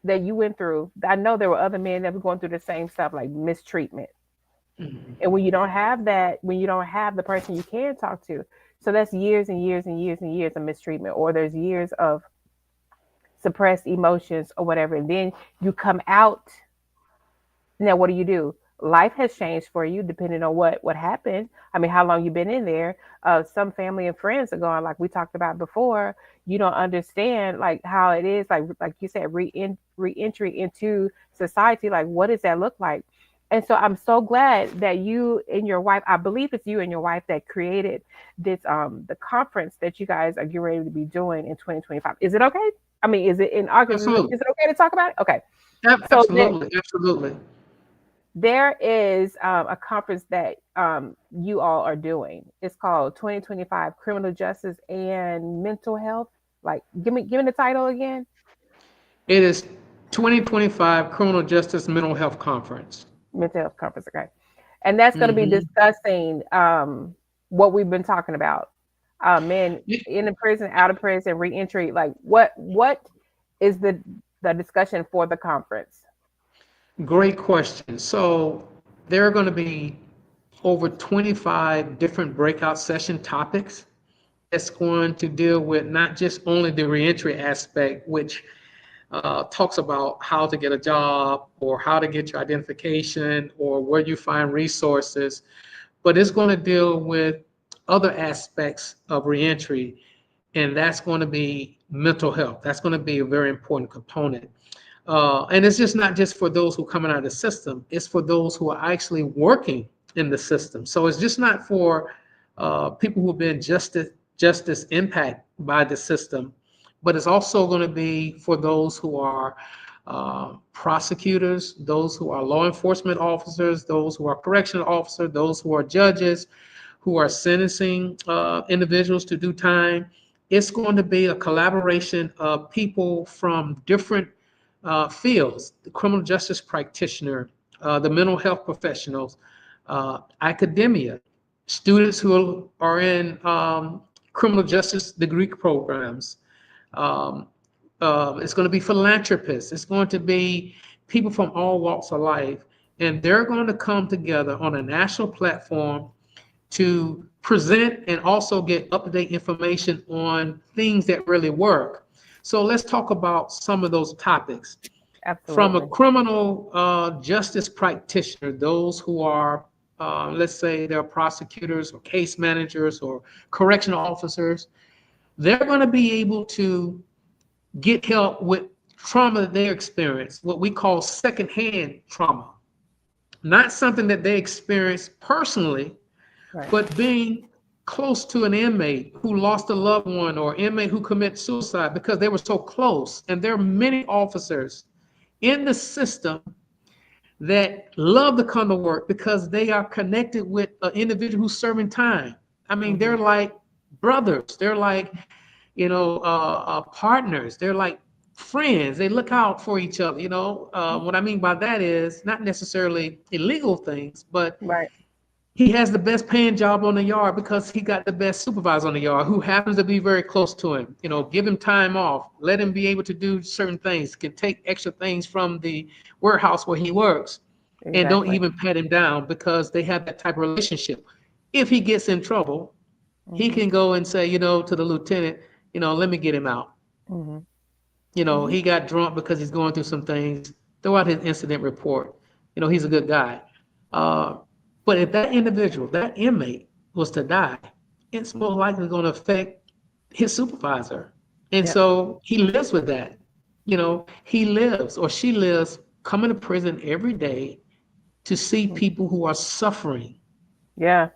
you went through, I know there were other men that were going through the same stuff like mistreatment. Mhm. And when you don't have that, when you don't have the person you can talk to, so that's years and years and years and years of mistreatment, or there's years of suppressed emotions or whatever. And then you come out. Now, what do? Life has changed for you depending on what happened. I mean, how long you've been in there. Some family and friends are going, like we talked about before. You don't understand like how it is, like you said, re-entry into society. Like, what does that look like? And so I'm so glad that you and your wife, I believe it's you and your wife that created this the conference that you guys are getting ready to be doing in 2025. Is it okay? I mean, is it in August? Absolutely. Is it okay to talk about it? Okay. So Absolutely. Absolutely. there is a conference that you all are doing. It's called 2025 Criminal Justice and Mental Health. Like, give me the title again. It is 2025 Criminal Justice Mental Health Conference. Mental Health Conference. Okay, and that's going to be Hmm. discussing what we've been talking about. Men in the prison, out of prison, reentry. Like, what is the discussion for the conference? Great question. So there are going to be over 25 different breakout session topics that's going to deal with not just only the reentry aspect, which talks about how to get a job or how to get your identification or where you find resources, but it's going to deal with other aspects of reentry, and that's going to be mental health. That's going to be a very important component. And it's just not just for those who are coming out of the system, it's for those who are actually working in the system. So it's just not for people who've been justice impact by the system, but it's also going to be for those who are prosecutors, those who are law enforcement officers, those who are correctional officers, those who are judges, who are sentencing individuals to do time. It's going to be a collaboration of people from different fields: the criminal justice practitioner, the mental health professionals, academia, students who are in criminal justice degree programs. Um, it's going to be philanthropists. It's going to be people from all walks of life. And they're going to come together on a national platform to present and also get up-to-date information on things that really work. So let's talk about some of those topics. From a Absolutely. criminal justice practitioner, those who are, let's say, they're prosecutors or case managers or correctional officers, they're going to be able to get help with trauma that they experience, what we call secondhand trauma. Not something that they experience personally, Right. but being close to an inmate who lost a loved one or inmate who commit suicide because they were so close. And there are many officers in the system that love to come to work because they are connected with an individual who's serving time. I mean, Hmm. they're like brothers. They're like, partners. They're like friends. They look out for each other. What I mean by that is not necessarily illegal things, but Right. he has the best paying job on the yard because he got the best supervisor on the yard who happens to be very close to him. Give him time off, let him be able to do certain things, can take extra things from the warehouse where he works, and don't Exactly. even pat him down because they have that type of relationship. If he gets in trouble, he Hmm. can go and say, to the lieutenant, let me get him out. Hmm. Hmm. He got drunk because he's going through some things. Throw out his incident report. He's a good guy. Uh, but if that individual, that inmate, was to die, it's most likely going to affect his supervisor. And Yep. so he lives with that. He lives or she lives coming to prison every day to see Mhm. people who are suffering. Yeah.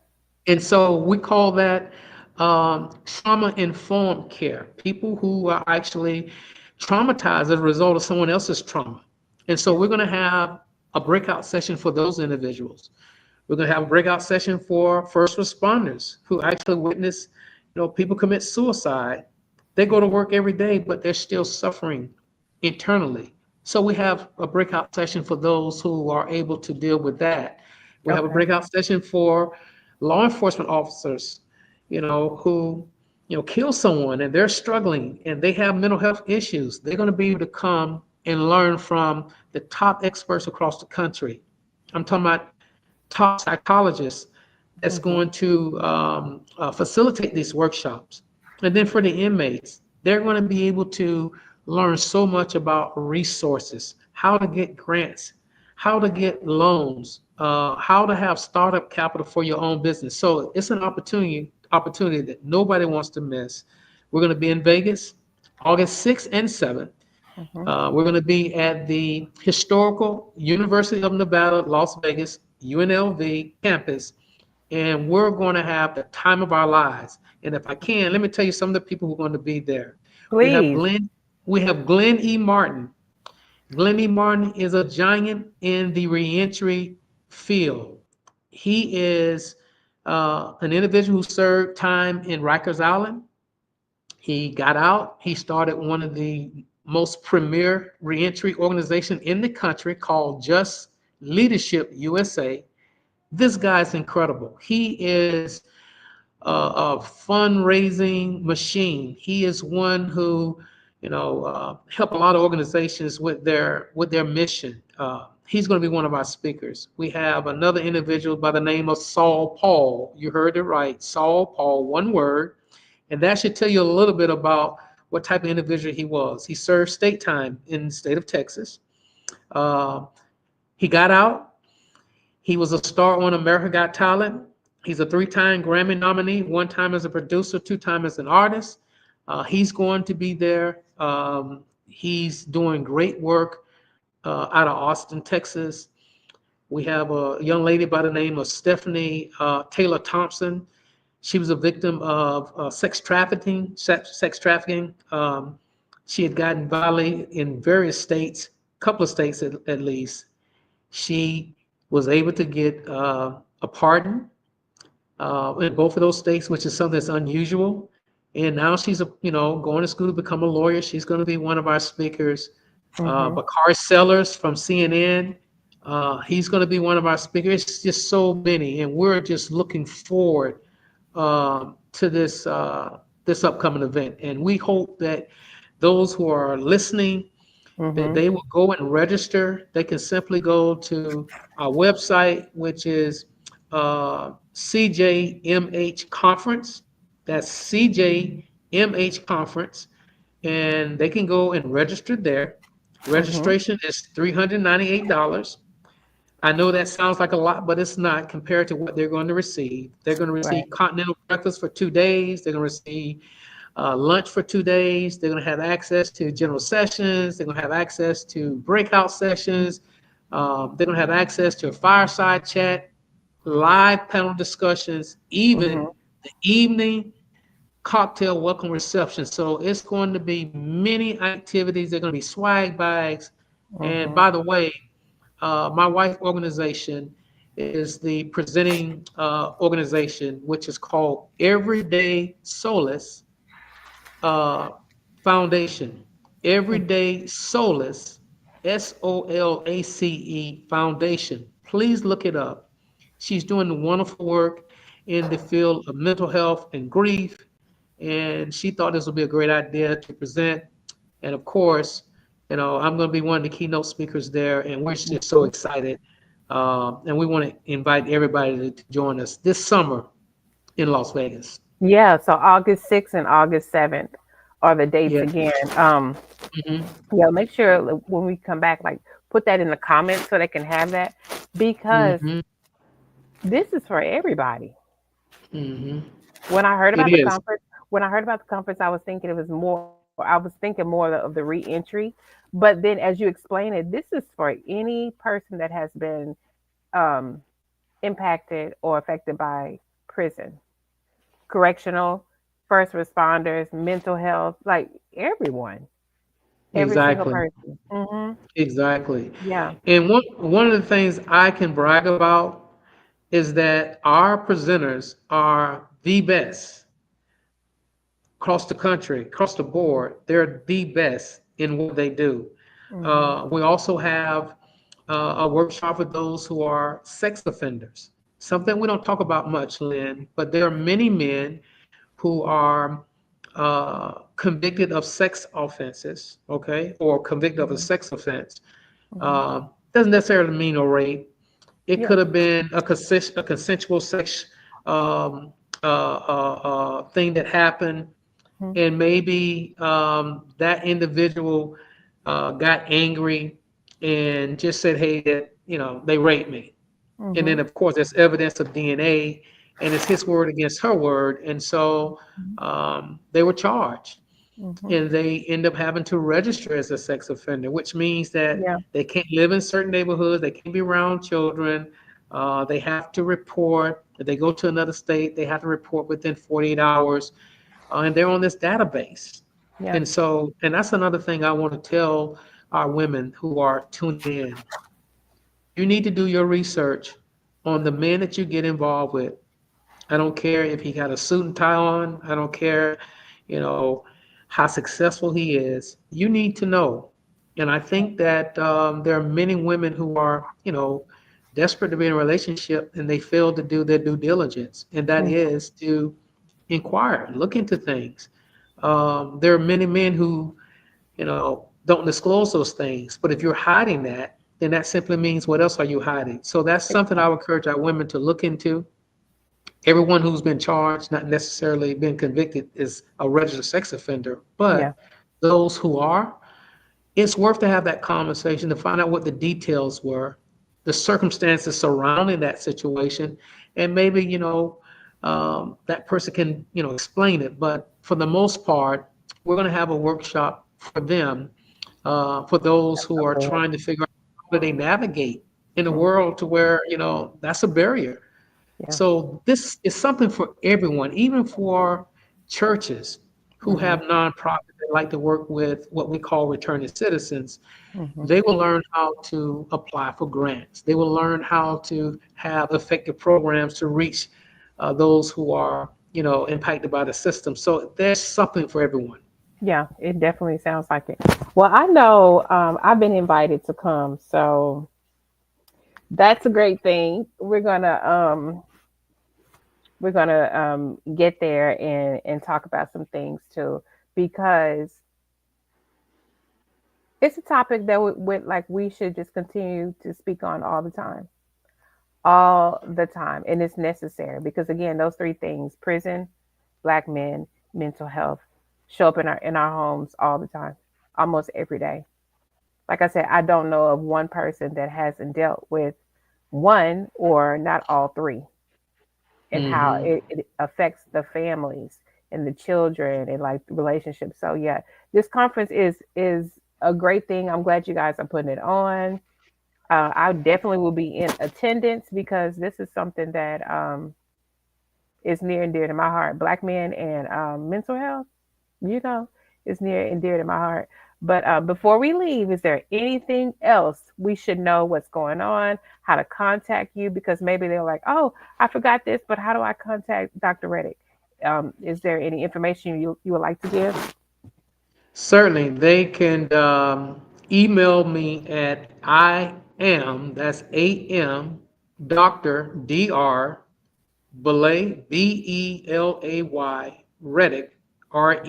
And so we call that trauma-informed care, people who are actually traumatized as a result of someone else's trauma. And so Yeah. we're going to have a breakout session for those individuals. We're going to have a breakout session for first responders who actually witness, people commit suicide. They go to Hmm. work every day, but they're still suffering internally. So we have a breakout session for those who are able to deal with that. We have a Okay. breakout session for law enforcement officers, who, kill someone and they're struggling and they have mental health issues. They're going to be able to come and learn from the top experts across the country. I'm talking about top psychologists that's Hmm. going to facilitate these workshops. And then for the inmates, they're going to be able to learn so much about resources, how to get grants, how to get loans, how to have startup capital for your own business. So it's an opportunity that nobody wants to miss. We're going to be in Vegas, August 6th and 7th. Hmm. We're going to be at the historical University of Nevada, Las Vegas, UNLV campus, and we're going to have the time of our lives. And if I can, let me tell you some of the people who are going to be there. We have Please. Glenn, we have Glenn E. Martin. Glenn E. Martin is a giant in the reentry field. He is an individual who served time in Rikers Island. He got out. He started one of the most premier reentry organization in the country called Just Leadership USA. This guy's incredible. He is a fundraising machine. He is one who, help a lot of organizations with their mission. He's going to be one of our speakers. We have another individual by the name of Saul Paul. You heard it right, Saul Paul, one word, and that should tell you a little bit about what type of individual he was. He served state time in the state of Texas. Uh, he got out. He was a star on America Got Talent. He's a three-time Grammy nominee, one time as a producer, two times as an artist. He's going to be there. He's doing great work out of Austin, Texas. We have a young lady by the name of Stephanie Taylor Thompson. She was a victim of sex trafficking. She had gotten violated in various states couple of states at least, she was able to get a pardon in both of those states, which is something that's unusual. And now she's, going to school to become a lawyer. She's going to be one of our speakers. Mhm. Bakari Sellers from CNN, he's going to be one of our speakers. It's just so many, and we're just looking forward to this upcoming event. And we hope that those who are listening, that Mhm. they will go and register. They can simply go to our website, which is CJMH Conference. That's CJMH Conference. And they can go and register there. Mhm. Registration is $398. I know that sounds like a lot, but it's not compared to what they're going to receive. They're going to Right. receive continental breakfast for 2 days. They're going to receive lunch for 2 days. They're going to have access to general sessions. They're going to have access to breakout sessions. They're going to have access to a fireside chat, live panel discussions, even Mhm. the evening cocktail welcome reception. So it's going to be many activities. They're going to be swag bags. And Mhm. by the way, my wife organization is the presenting organization, which is called Everyday Solace uh, Foundation. Everyday Solace, Solace Foundation. Please look it up. She's doing wonderful work in the field of mental health and grief, and she thought this would be a great idea to present. And of course, I'm going to be one of the keynote speakers there, and we're just so Mhm. excited. And we want to invite everybody to join us this summer in Las Vegas. Yeah, so August 6th and August 7th are the dates Yes. again. Hmm. Yeah, make sure when we come back, like put that in the comments so they can have that because Hmm. this is for everybody. Hmm. When I heard It about the is. conference, I was thinking it was more. I was thinking more of the reentry, but then as you explain it, this is for any person that has been um, impacted or affected by prison, correctional, first responders, mental health, like everyone, every single Exactly. person. Exactly. Yeah. And one of the things I can brag about is that our presenters are the best across the country, across the board. They're the best in what they do. Hmm. We also have a workshop for those who are sex offenders. Something we don't talk about much, Lynn, but there are many men who are convicted of sex offenses, okay, or convicted of a Hmm. sex offense. Hmm. Doesn't necessarily mean a rape. It Yeah. could have been a consensual sex um, thing that happened, Hmm. and maybe that individual got angry and just said, "Hey, that they raped me." And then, Hmm. of course, there's evidence of DNA, and it's his word against her word, and so they were charged, Hmm. and they end up having to register as a sex offender, which means that Yeah. they can't live in certain neighborhoods, they can't be around children, they have to report. If they go to another state, they have to report within 48 hours, and they're on this database. Yeah. And that's another thing I want to tell our women who are tuning in. You need to do your research on the men that you get involved with. I don't care if he got a suit and tie on. I don't care, you know, how successful he is. You need to know. And I think that there are many women who are, desperate to be in a relationship and they fail to do their due diligence, and that Hmm. is to inquire, look into things. There are many men who, don't disclose those things. But if you're hiding that, then that simply means what else are you hiding? So that's something I would encourage our women to look into. Everyone who's been charged, not necessarily been convicted, is a registered sex offender. Yeah. But those who are, it's worth to have that conversation to find out what the details were, the circumstances surrounding that situation, and maybe, that person can, explain it. But for the most part, we're going to have a workshop for them, for those That's who so are good. trying to figure out how do they navigate in a Hmm. world to where, that's a barrier. Yeah. So this is something for everyone, even for churches who Hmm. have nonprofit that like to work with what we call returning citizens, Hmm. they will learn how to apply for grants. They will learn how to have effective programs to reach those who are, impacted by the system. So there's something for everyone. Yeah, it definitely sounds like it. Well, I know I've been invited to come, so that's a great thing. We're gonna get there and talk about some things too, because it's a topic that like we should just continue to speak on all the time, and it's necessary because again, those three things: prison, black men, mental health, show up in our homes all the time, almost every day. Like I said, I don't know of one person that hasn't dealt with one or not all three, and how Hmm. it affects the families and the children and like relationships. So yeah, this conference is a great thing. I'm glad you guys are putting it on. I definitely will be in attendance because this is something that is near and dear to my heart. Black men and mental health, you know, is near and dear to my heart. But before we leave, is there anything else we should know what's going on, how to contact you? Because maybe they're like, oh, I forgot this, but how do I contact Dr. Reddick? Is there any information you would like to give? Certainly, they can email me at that's AM, Dr. Belay, Belay, Reddick, Reddick, at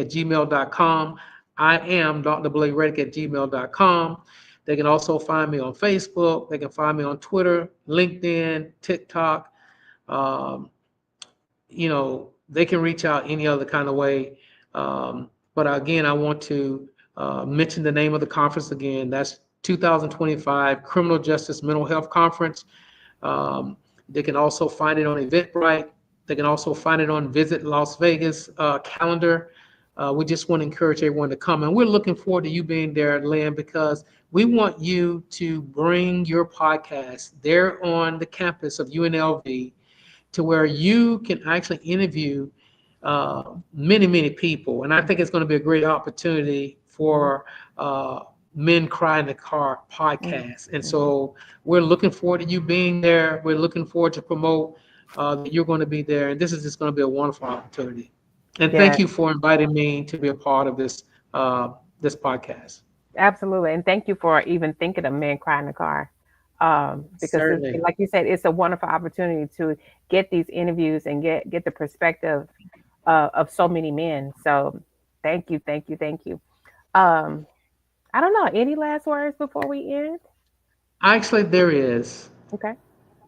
gmail.com. I am Dr. Belay Reddick at gmail.com. They can also find me on Facebook. They can find me on Twitter, LinkedIn, TikTok. Um, they can reach out any other kind of way. But again, I want to mention the name of the conference again. That's 2025 Criminal Justice Mental Health Conference. Um, they can also find it on Eventbrite. They can also find it on Visit Las Vegas calendar. We just want to encourage everyone to come. And we're looking forward to you being there, Lynn, because we want you to bring your podcast there on the campus of UNLV to where you can actually interview many, many people. And I think it's going to be a great opportunity for Men Cry in the Car podcast. And Mm-hmm. so we're looking forward to you being there. We're looking forward to promote that you're going to be there. And this is just going to be a wonderful opportunity. And thank Yeah, you for inviting me to be a part of this podcast. absolutely. And thank you for even thinking of Men Cry in the Car. Because Certainly. like you said, it's a wonderful opportunity to get these interviews and get the perspective of so many men. So thank you, thank you, thank you. Um, I don't know. Any last words before we end? Actually, there is. Okay.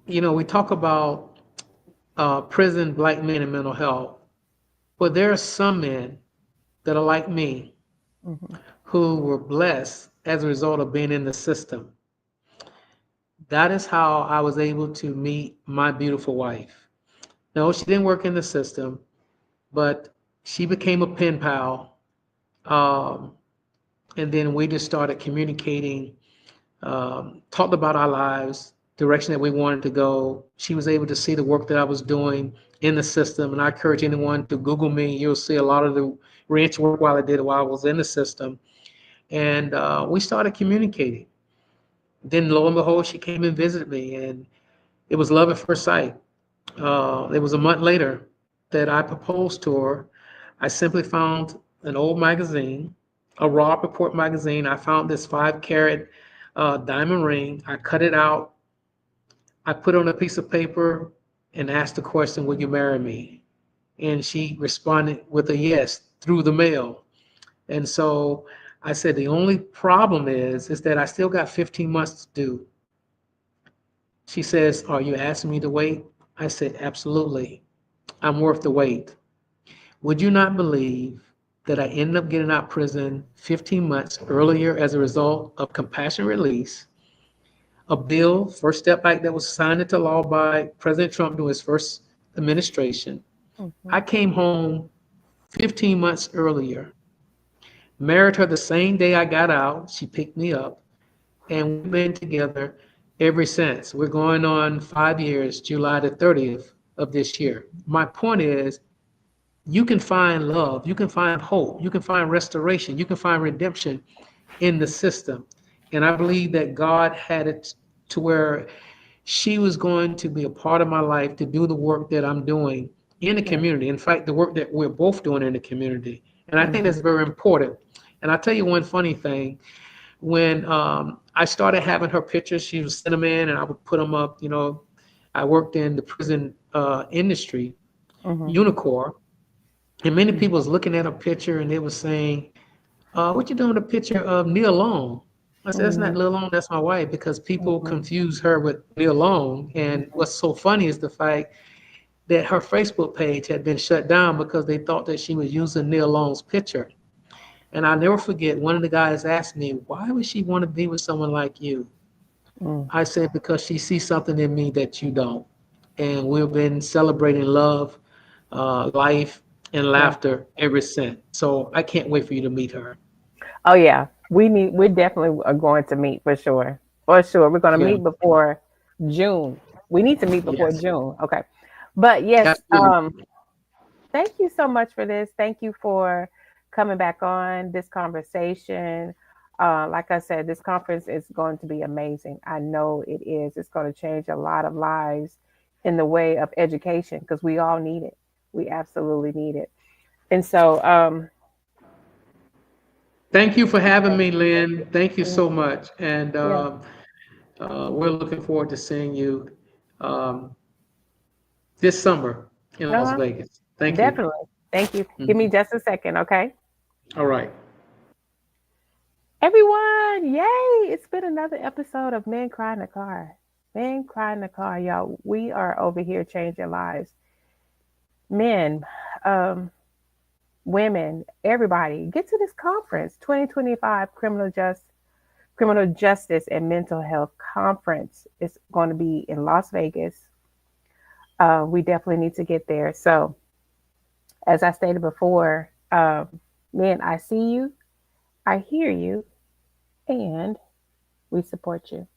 We talk about prison, black men, and mental health. But there are some men that are like me Hmm. who were blessed as a result of being in the system. That is how I was able to meet my beautiful wife. No, she didn't work in the system, but she became a pen pal. Um, and then we just started communicating, talked about our lives, direction that we wanted to go. She was able to see the work that I was doing in the system. And I encourage anyone to Google me. You'll see a lot of the ranch work while I was in the system. And we started communicating. Then lo and behold, she came and visited me, and it was love at first sight. It was a month later that I proposed to her. I simply found an old magazine, a Raw Report magazine. I found this 5 carat diamond ring. I cut it out. I put it on a piece of paper and asked the question, "Will you marry me?" And she responded with a yes through the mail. And so I said, the only problem is that I still got 15 months to do. She says, "Are you asking me to wait?" I said, "Absolutely. I'm worth the wait." Would you not believe that I ended up getting out of prison 15 months earlier as a result of compassion release, a bill, First Step Back, that was signed into law by President Trump during his first administration. Hmm. I came home 15 months earlier, married her the same day I got out. She picked me up, and we've been together ever since. We're going on 5 years, July the 30th of this year. My point is, you can find love, you can find hope, you can find restoration, you can find redemption in the system. And I believe that God had it to where she was going to be a part of my life to do the work that I'm doing in the Yeah. community. In fact, the work that we're both doing in the community. And I think Hmm. that's very important. And I'll tell you one funny thing. When I started having her pictures, she would send them in and I would put them up. You know, I worked in the prison industry, Hmm. Unicor, and many people was looking at a picture and they were saying, what you doing with a picture of Neil Long? I said, that's not Hmm. Neil Long, that's my wife, because people Hmm. confuse her with Neil Long. And what's so funny is the fact that her Facebook page had been shut down because they thought that she was using Neil Long's picture. And I'll never forget, one of the guys asked me, why would she want to be with someone like you? Mm. I said, because she sees something in me that you don't. And we've been celebrating love, life, and Yeah. laughter ever since. So I can't wait for you to meet her. Oh yeah. We definitely are going to meet for sure. For sure. We're gonna Yeah, meet before June. We need to meet before yes, June. Okay. But yes, absolutely. thank you so much for this. Thank you for coming back on this conversation. Like I said, this conference is going to be amazing. I know it is. It's going to change a lot of lives in the way of education because we all need it. We absolutely need it. And so, Thank you for having me, Lynn. Thank you mm, so much. And yeah, we're looking forward to seeing you um, this summer in Las uh-huh, Vegas. Thank you. definitely. Thank you. Give me Mhm. just a second, okay? All right. Everyone, yay! It's been another episode of Men Cry in the Car. Men Cry in the Car, y'all. We are over here changing lives. Men, um, women, everybody, get to this conference, 2025 Criminal Justice and Mental Health Conference. It's going to be in Las Vegas. We definitely need to get there. So, as I stated before, men, I see you, I hear you, and we support you.